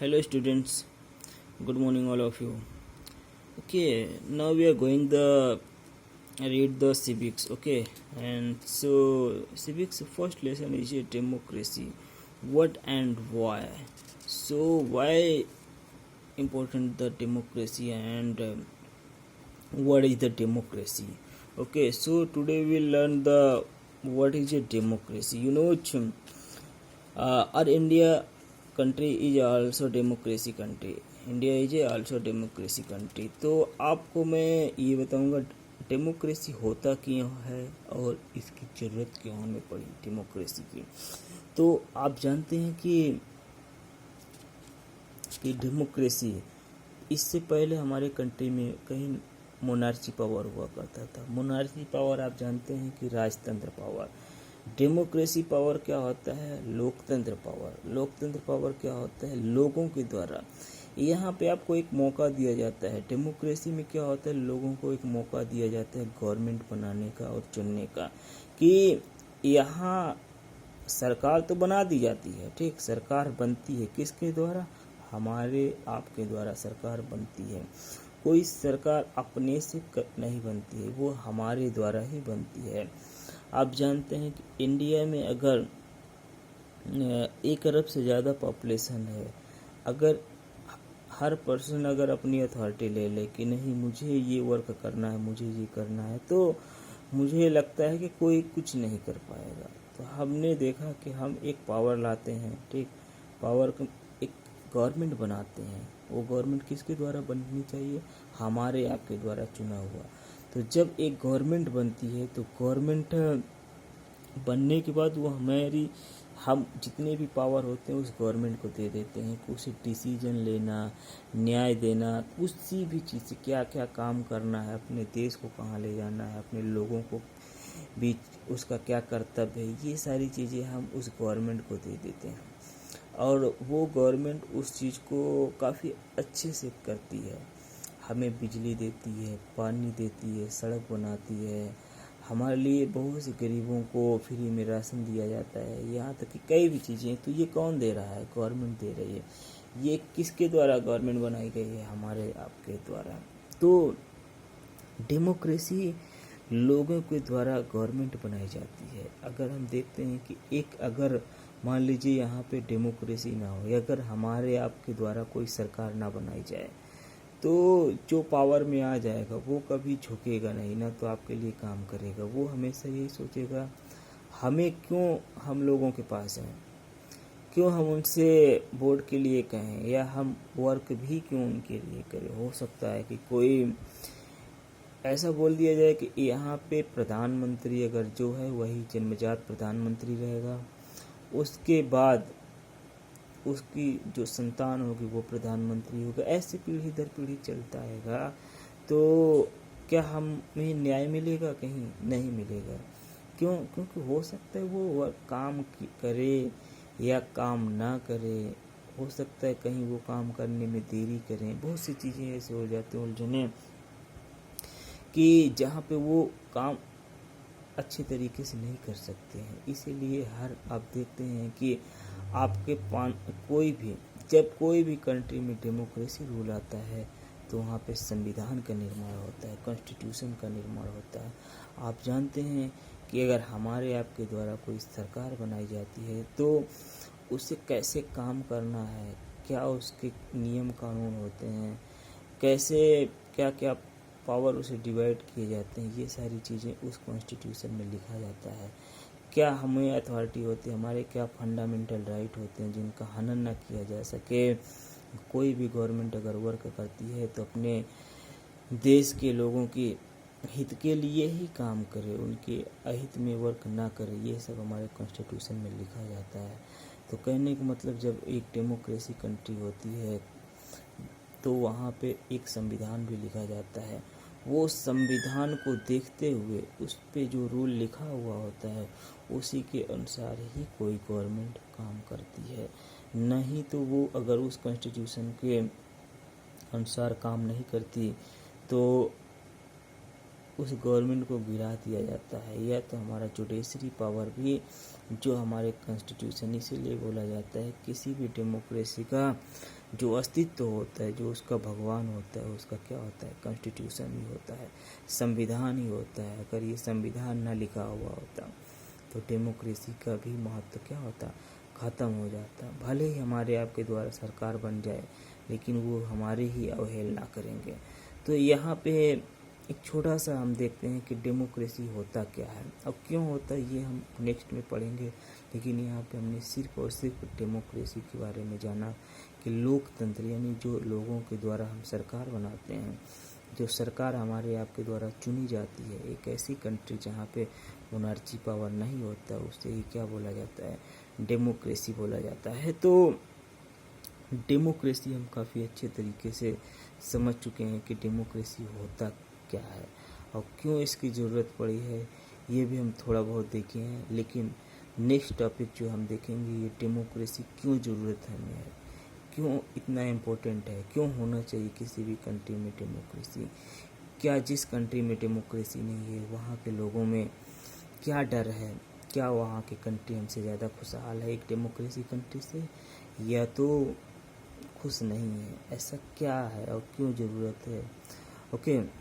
Hello students, good morning all of you. Okay, now we are going the read the civics. Okay, and so civics first lesson is a democracy. What and why? So why important the democracy and what is the democracy? Okay, so today we learn the what is a democracy. Our India country is also democracy country. India is also democracy country. तो आपको मैं ये बताऊंगा democracy होता क्यों है और इसकी ज़रूरत क्यों होने पड़ी डेमोक्रेसी की. तो आप जानते हैं कि डेमोक्रेसी इससे पहले हमारे कंट्री में कहीं मोनार्ची पावर हुआ करता था. मोनार्ची पावर आप जानते हैं कि राजतंत्र पावर. डेमोक्रेसी पावर क्या होता है? लोकतंत्र पावर. लोकतंत्र पावर क्या होता है? लोगों के द्वारा. यहाँ पे आपको एक मौका दिया जाता है. डेमोक्रेसी में क्या होता है? लोगों को एक मौका दिया जाता है गवर्नमेंट बनाने का और चुनने का. कि यहाँ सरकार तो बना दी जाती है, ठीक. सरकार बनती है किसके द्वारा? हमारे आपके द्वारा सरकार बनती है. कोई सरकार अपने से नहीं बनती है, वो हमारे द्वारा ही बनती है. आप जानते हैं कि इंडिया में अगर 1 अरब से ज़्यादा पॉपुलेशन है, अगर हर पर्सन अगर अपनी अथॉरिटी ले ले कि नहीं मुझे ये वर्क करना है, मुझे ये करना है, तो मुझे लगता है कि कोई कुछ नहीं कर पाएगा. तो हमने देखा कि हम एक पावर लाते हैं, ठीक. पावर को एक गवर्नमेंट बनाते हैं. वो गवर्नमेंट किसके द्वारा बननी चाहिए? हमारे आपके द्वारा चुना हुआ. तो जब एक गवर्नमेंट बनती है तो गवर्नमेंट बनने के बाद वो हम जितने भी पावर होते हैं उस गवर्नमेंट को दे देते हैं. उसे डिसीजन लेना, न्याय देना, किसी भी चीज़ से क्या क्या काम करना है, अपने देश को कहाँ ले जाना है, अपने लोगों को बीच उसका क्या कर्तव्य है, ये सारी चीज़ें हम उस गवर्नमेंट को दे देते हैं. और वो गवर्नमेंट उस चीज़ को काफ़ी अच्छे से करती है. हमें बिजली देती है, पानी देती है, सड़क बनाती है. हमारे लिए बहुत से गरीबों को फ्री में राशन दिया जाता है. यहाँ तक कि कई भी चीज़ें. तो ये कौन दे रहा है? गवर्नमेंट दे रही है. ये किसके द्वारा गवर्नमेंट बनाई गई है? हमारे आपके द्वारा. तो डेमोक्रेसी लोगों के द्वारा गवर्नमेंट बनाई जाती है. अगर हम देखते हैं कि अगर मान लीजिए यहाँ पे डेमोक्रेसी ना हो, अगर हमारे आपके द्वारा कोई सरकार ना बनाई जाए, तो जो पावर में आ जाएगा वो कभी झुकेगा नहीं, ना तो आपके लिए काम करेगा. वो हमेशा यही सोचेगा हमें क्यों हम लोगों के पास हैं, क्यों हम उनसे वोट के लिए कहें, या हम वर्क भी क्यों उनके लिए करें. हो सकता है कि कोई ऐसा बोल दिया जाए कि यहाँ पे प्रधानमंत्री अगर जो है वही जन्मजात प्रधानमंत्री रहेगा, उसके बाद उसकी जो संतान होगी वो प्रधानमंत्री होगा. ऐसे पीढ़ी दर पीढ़ी चलता आएगा. तो क्या हमें न्याय मिलेगा? कहीं नहीं मिलेगा. क्यों? क्योंकि हो सकता है वो काम करे या काम ना करे. हो सकता है कहीं वो काम करने में देरी करें. बहुत सी चीज़ें ऐसे हो जाते हैं उलझने कि जहाँ पे वो काम अच्छे तरीके से नहीं कर सकते हैं. इसीलिए आप देखते हैं कि आपके जब कोई भी कंट्री में डेमोक्रेसी रूल आता है तो वहाँ पे संविधान का निर्माण होता है, कॉन्स्टिट्यूशन का निर्माण होता है. आप जानते हैं कि अगर हमारे आपके द्वारा कोई सरकार बनाई जाती है तो उसे कैसे काम करना है, क्या उसके नियम कानून होते हैं, कैसे क्या क्या पावर उसे डिवाइड किए जाते हैं, ये सारी चीज़ें उस कॉन्स्टिट्यूशन में लिखा जाता है. क्या हमें अथॉरिटी होती है, हमारे क्या फंडामेंटल राइट होते हैं जिनका हनन ना किया जा सके. कोई भी गवर्नमेंट अगर वर्क करती है तो अपने देश के लोगों के हित के लिए ही काम करे, उनके अहित में वर्क ना करे. ये सब हमारे कॉन्स्टिट्यूशन में लिखा जाता है. तो कहने का मतलब जब एक डेमोक्रेसी कंट्री होती है तो वहाँ पे एक संविधान भी लिखा जाता है. वो संविधान को देखते हुए उस पे जो रूल लिखा हुआ होता है उसी के अनुसार ही कोई गवर्नमेंट काम करती है. नहीं तो वो अगर उस कॉन्स्टिट्यूशन के अनुसार काम नहीं करती तो उस गवर्नमेंट को गिरा दिया जाता है. या तो हमारा जुडिशरी पावर भी जो हमारे कॉन्स्टिट्यूशन, इसीलिए बोला जाता है किसी भी डेमोक्रेसी का जो अस्तित्व होता है, जो उसका भगवान होता है, उसका क्या होता है, कॉन्स्टिट्यूशन ही होता है, संविधान ही होता है। अगर ये संविधान ना लिखा हुआ होता तो डेमोक्रेसी का भी महत्व क्या होता, ख़त्म हो जाता। भले ही हमारे आपके द्वारा सरकार बन जाए, लेकिन वो हमारे ही अवहेलना करेंगे। तो यहाँ पे एक छोटा सा हम देखते हैं कि डेमोक्रेसी होता क्या है और क्यों होता है, ये हम नेक्स्ट में पढ़ेंगे। लेकिन यहाँ पे हमने सिर्फ और सिर्फ डेमोक्रेसी के बारे में जाना कि लोकतंत्र यानी जो लोगों के द्वारा हम सरकार बनाते हैं, जो सरकार हमारे आपके द्वारा चुनी जाती है, एक ऐसी कंट्री जहाँ पे मोनार्ची पावर नहीं होता, उससे ही क्या बोला जाता है, डेमोक्रेसी बोला जाता है। तो डेमोक्रेसी हम काफ़ी अच्छे तरीके से समझ चुके हैं कि डेमोक्रेसी होता क्या है और क्यों इसकी ज़रूरत पड़ी है, ये भी हम थोड़ा बहुत देखे हैं। लेकिन नेक्स्ट टॉपिक जो हम देखेंगे, ये डेमोक्रेसी क्यों ज़रूरत हमें है, क्यों इतना इम्पोर्टेंट है, क्यों होना चाहिए किसी भी कंट्री में डेमोक्रेसी। क्या जिस कंट्री में डेमोक्रेसी नहीं है वहाँ के लोगों में क्या डर है, क्या वहाँ की कंट्री हमसे ज़्यादा खुशहाल है एक डेमोक्रेसी कंट्री से, या तो खुश नहीं है, ऐसा क्या है और क्यों ज़रूरत है। ओके।